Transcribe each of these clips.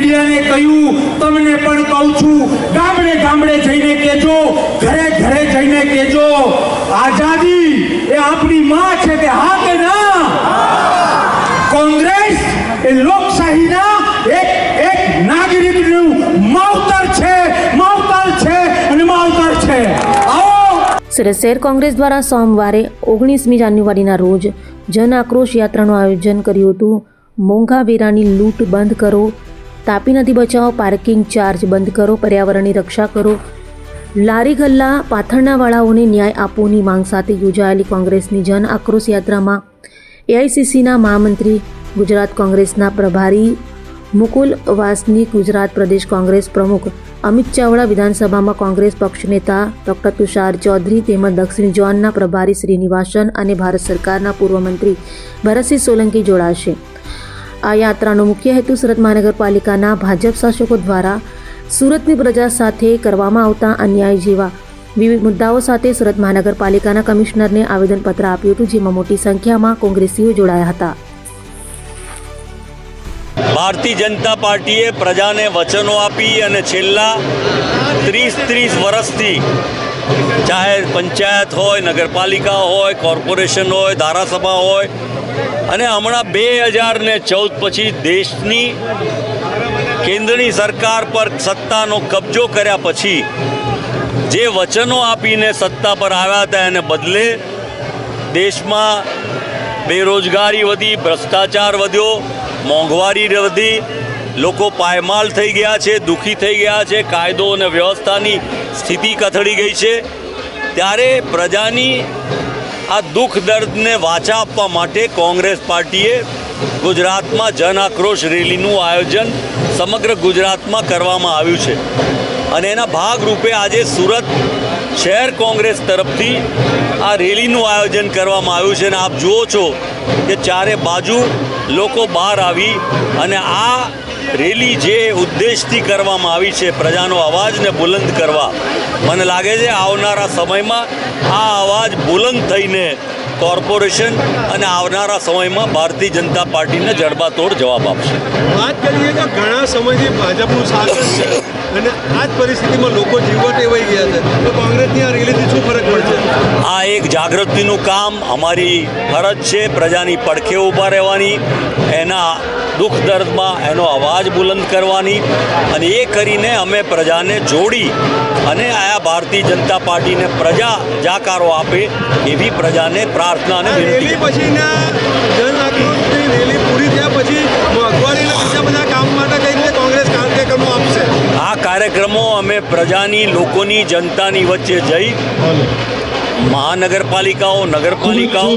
મીડિયાને કહ્યું, તમને પણ કહું છું, ગામડે ગામડે જઈને કહેજો, ઘરે ઘરે જઈને કહેજો, આઝાદી એ આપણી માં છે કે હા કે ના? કોંગ્રેસ એ લોકશાહીના એક નાગરિકનું માવતર છે અને માવતર છે. સુરત શહેર કોંગ્રેસ દ્વારા સોમવારે 19મી જાન્યુઆરીના રોજ જન આક્રોશ યાત્રાનું આયોજન કર્યું હતું. મોંઘા વેરાની લૂંટ બંધ કરો, તાપી નદી બચાવો, પાર્કિંગ ચાર્જ બંધ કરો, પર્યાવરણની રક્ષા કરો, લારી ગલ્લા પાથરણાવાળાઓને ન્યાય આપોની માંગ સાથે યોજાયેલી કોંગ્રેસની જન આક્રોશ યાત્રામાં એઆઈસીસીના મહામંત્રી, ગુજરાત કોંગ્રેસના પ્રભારી મુકુલ વાસનિક, ગુજરાત પ્રદેશ કોંગ્રેસ પ્રમુખ અમિત ચાવડા, વિધાનસભામાં કોંગ્રેસ પક્ષ નેતા ડૉક્ટર તુષાર ચૌધરી તેમજ દક્ષિણ ઝોનના પ્રભારી શ્રીનિવાસન અને ભારત સરકારના પૂર્વ મંત્રી ભરતસિંહ સોલંકી જોડાશે. આ યાત્રાનો મુખ્ય હેતુ સુરત મહાનગરપાલિકાના ભાજપ શાસકો દ્વારા સુરતની પ્રજા સાથે કરવામાં આવતા અન્યાય જેવા વિવિધ મુદ્દાઓ સાથે સુરત મહાનગરપાલિકાના કમિશનરને આવેદનપત્ર આપ્યું હતું, જેમાં મોટી સંખ્યામાં કોંગ્રેસીઓ જોડાયા હતા. ભારતીય જનતા પાર્ટીએ પ્રજાને વચનો આપી અને છેલ્લા 30 વર્ષથી ચાહે પંચાયત હોય, નગરપાલિકા હોય, કોર્પોરેશન હોય, ધારાસભા હોય અને હમણાં 2014 પછી દેશની કેન્દ્રની સરકાર પર સત્તાનો કબજો કર્યા પછી જે વચનો આપીને સત્તા પર આવ્યા હતા એને બદલે દેશમાં બેરોજગારી વધી, ભ્રષ્ટાચાર વધ્યો, મોંઘવારી વધી, લોકો પાયમાલ થઈ ગયા છે, દુઃખી થઈ ગયા છે, કાયદો અને વ્યવસ્થાની સ્થિતિ કથળી ગઈ છે. ત્યારે પ્રજાની આ દુઃખ દર્દને વાચા આપવા માટે કોંગ્રેસ પાર્ટીએ ગુજરાતમાં જન આક્રોશ રેલીનું આયોજન સમગ્ર ગુજરાતમાં કરવામાં આવ્યું છે અને એના ભાગરૂપે આજે સુરત શહેર કોંગ્રેસ તરફથી આ રેલીનું આયોજન કરવામાં આવ્યું છે અને આપ જુઓ છો કે ચારે બાજુ લોકો બહાર આવી અને આ રેલી જે ઉદ્દેશથી કરવામાં આવી છે પ્રજાનો અવાજને બુલંદ કરવા, મને લાગે છે આવનારા સમયમાં આ અવાજ બુલંદ થઈને કોર્પોરેશન અને આવનારા સમયમાં ભારતીય જનતા પાર્ટીને જડબાતોડ જવાબ આપશે. વાત કરીએ તો ઘણા સમયથી ભાજપનું શાસન છે અને આ જ પરિસ્થિતિમાં લોકો જીવવા ટેવાઈ ગયા છે, તો કોંગ્રેસની આ રેલીથી શું ફરક પડશે? આ એક જાગૃતિનું કામ, અમારી ફરજ છે પ્રજાની પડખે ઊભા રહેવાની, એના દુઃખ દર્દમાં એનો અવાજ બુલંદ કરવાની અને એ કરીને અમે પ્રજાને જોડી અને આ ભારતીય જનતા પાર્ટીને પ્રજા જાકારો આપે એવી પ્રજાને પ્રાર્થના અને વિનંતી. પછીના જન આક્રોશની રેલી પૂરી થયા પછી મોંઘવારીના બીજા બધા કામ માટે કઈ રીતે કોંગ્રેસ કાર્યક્રમો આપશે? આ કાર્યક્રમો અમે પ્રજાની, લોકોની, જનતાની વચ્ચે જઈ મહાનગરપાલિકાઓ, નગરપાલિકાઓ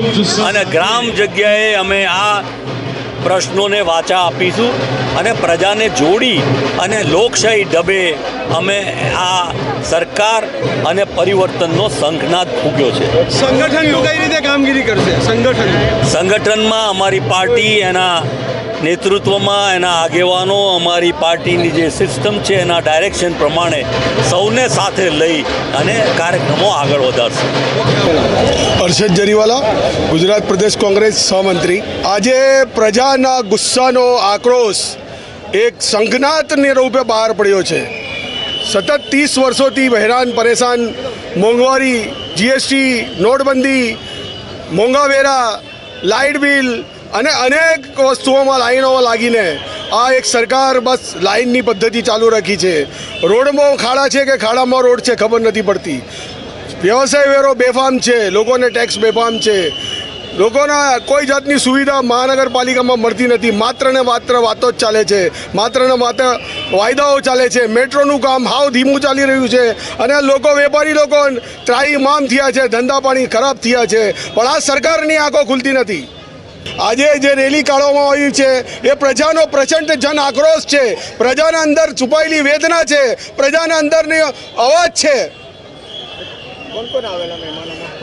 અને ગ્રામ જગ્યાએ અમે આ પ્રશ્નોને વાચા આપીશું અને પ્રજાને જોડી અને લોકશાહી ઢબે અમે આ સરકાર અને પરિવર્તનનો શંખનાદ ફૂંક્યો છે. સંગઠન કઈ રીતે કામગીરી કરશે? સંગઠનમાં અમારી પાર્ટી, એના નેતૃત્વમાં એના આગેવાનો, અમારી પાર્ટીની જે સિસ્ટમ છે એના ડાયરેક્શન પ્રમાણે સૌને સાથે લઈ અને કાર્યક્રમો આગળ વધારશે. હર્ષદ જરીવાલા, ગુજરાત પ્રદેશ કોંગ્રેસ સહમંત્રી. આજે પ્રજાના ગુસ્સાનો આક્રોશ એક શંખનાદને રૂપે બહાર પડ્યો છે. સતત 30 વર્ષોથી હેરાન પરેશાન, મોંઘવારી, જીએસટી, નોટબંધી, મોંઘા વેરા, લાઇટ બિલ અને અનેક વસ્તુઓમાં લાઈનોમાં લાગીને આ એક સરકાર બસ લાઇનની પદ્ધતિ ચાલુ રાખી છે. રોડમાં ખાડા છે કે ખાડામાં રોડ છે ખબર નથી પડતી. વ્યવસાય વેરો બેફામ છે, લોકોને ટેક્સ બેફામ છે, લોકોના કોઈ જાતની સુવિધા મહાનગરપાલિકામાં મળતી નથી. માત્ર ને માત્ર વાતો જ ચાલે છે, માત્ર ને માત્ર વાયદાઓ ચાલે છે. મેટ્રોનું કામ હાવ ધીમું ચાલી રહ્યું છે અને લોકો, વેપારી લોકો ત્રાહીમામ થયા છે, ધંધા પાણી ખરાબ થયા છે, પણ આ સરકારની આંખો ખુલતી નથી. આજે જે રેલી કાઢવામાં આવી છે એ પ્રજાનો પ્રચંડ જન આક્રોશ છે, પ્રજાના અંદર છુપાયેલી વેદના છે, પ્રજાના અંદરની અવાજ છે.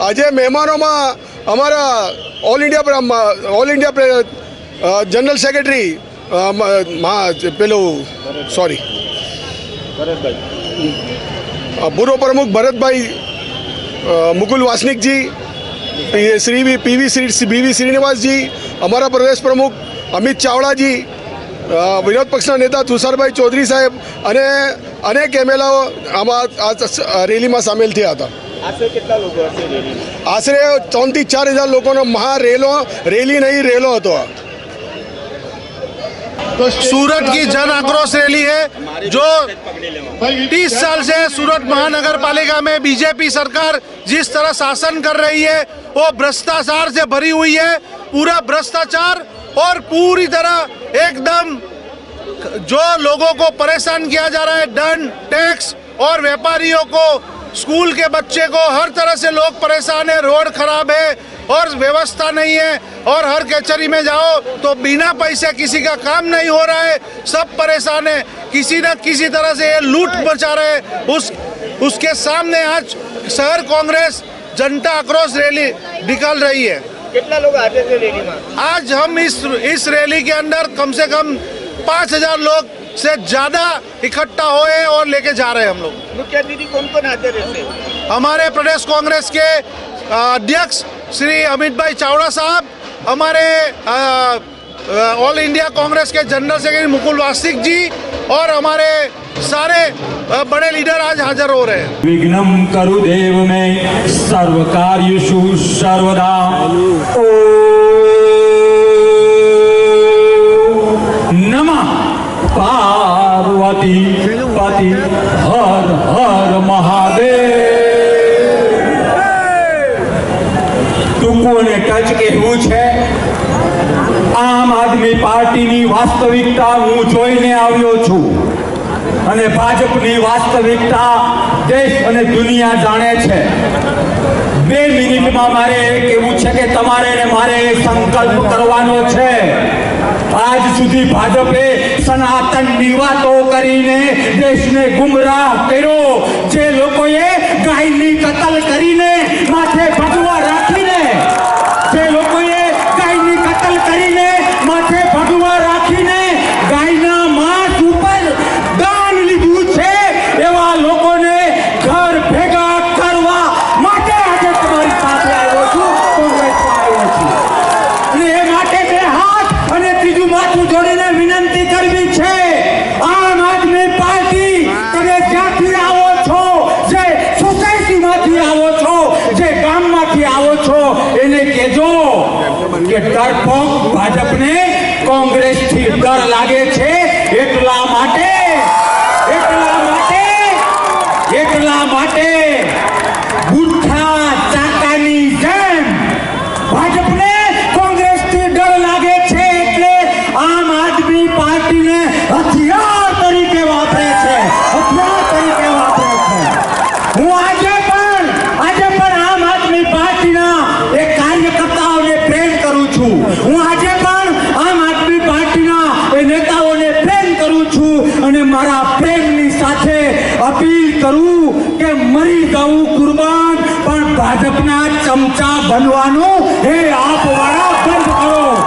આજે મહેમાનોમાં અમારા ઓલ ઇન્ડિયા જનરલ સેક્રેટરી પૂર્વ પ્રમુખ ભરતભાઈ મુકુલ વાસનિકજી, શ્રી પીવી શ્રીનિવાસજી, અમારા પ્રદેશ પ્રમુખ અમિત ચાવડાજી, વિરોધ પક્ષના નેતા તુષારભાઈ ચૌધરી સાહેબ અને અનેક એમએલએઓ આમાં આ રેલીમાં સામેલ થયા હતા. આશરે 3 થી 4 હજાર લોકોનો રેલી નહીં રેલો હતો. सूरत की जन आक्रोश रैली है जो 30 साल से सूरत महानगर पालिका में बीजेपी सरकार जिस तरह शासन कर रही है वो भ्रष्टाचार से भरी हुई है. पूरा भ्रष्टाचार और पूरी तरह एकदम जो लोगों को परेशान किया जा रहा है, दंड टैक्स और व्यापारियों को, स्कूल के बच्चे को, हर तरह से लोग परेशान है. रोड खराब है और व्यवस्था नहीं है और हर कचहरी में जाओ तो बिना पैसे किसी का काम नहीं हो रहा है. सब परेशान है, किसी न किसी तरह से ये लूट मचा रहे हैं. उसके सामने आज शहर कांग्रेस जनता आक्रोश रैली निकाल रही है. कितना लोग आते थे रैली में? आज हम इस रैली के अंदर कम से कम 5000 लोग से ज़्यादा इकट्ठा हुए और लेके जा रहे हैं हम लोग. मुख्य अतिथि कौन कौन आते रहते? हमारे प्रदेश कांग्रेस के अध्यक्ष श्री अमित भाई चावड़ा साहब, हमारे ऑल इंडिया कांग्रेस के जनरल सेक्रेटरी मुकुल वासनिक जी और हमारे सारे बड़े लीडर आज हाजिर हो रहे हैं. विघ्नं करु देव में सर्व कार्येषु सर्वदा. ओम नमः पार्वती पति हर हर महादेव. ટૂંકું અને ટચ કહેવું છે. આમ આદમી પાર્ટીની વાસ્તવિકતા હું જોઈને આવ્યો છું અને ભાજપની વાસ્તવિકતા દેશ અને દુનિયા જાણે છે. 2 મિનિટમાં મારે એ કહેવું છે કે તમારે ને મારે એ સંકલ્પ કરવાનો છે. આજ સુધી ભાજપે સનાતનની વાતો કરીને દેશને ગુમરાહ કર્યો. જે લોકોએ ગાયની કતલ કરીને માથે ભગવા રાખીને, જે લોકોએ ગાયની કતલ કરીને માથે ભગવા રાખીને ગાયના માંસ ઉપર દાન લીધું છે, એવા લોકોને ઘર ભેગા કરવા માટે આજે તમારી સાથે આવ્યો છું, કોંગ્રેસમાં આવ્યો છું. અને એ માટે બે હાથ અને ત્રીજું માથું જોડીને વિનંતી કરવી છે. આમ આદમી પાર્ટી, તમે જ્યાંથી આવો છો, જે સોસાયટીમાંથી આવો છો, જે ગામમાંથી આવો છો, એને કહેજો કે ડરપોક ભાજપને કોંગ્રેસથી ડર લાગે છે. એટલા માટે બુઠ્ઠા ચાકાની જેમ ભાજપને કોંગ્રેસથી ડર લાગે છે, એટલે આમ આદમી પાર્ટીને હથિયાર તરીકે વાપરે છે. હું આજે પણ આમ આદમી પાર્ટીના એ કાર્યકર્તાઓને પ્રેમ કરું છું. હું આજે પણ આમ આદમી પાર્ટીના એ નેતાઓને પ્રેમ કરું છું અને મારા પ્રેમની સાથે અપીલ કરું કે મરી જવું કુરબાન, પણ ભાજપના ચમચા બનવાનું એ આપવાળા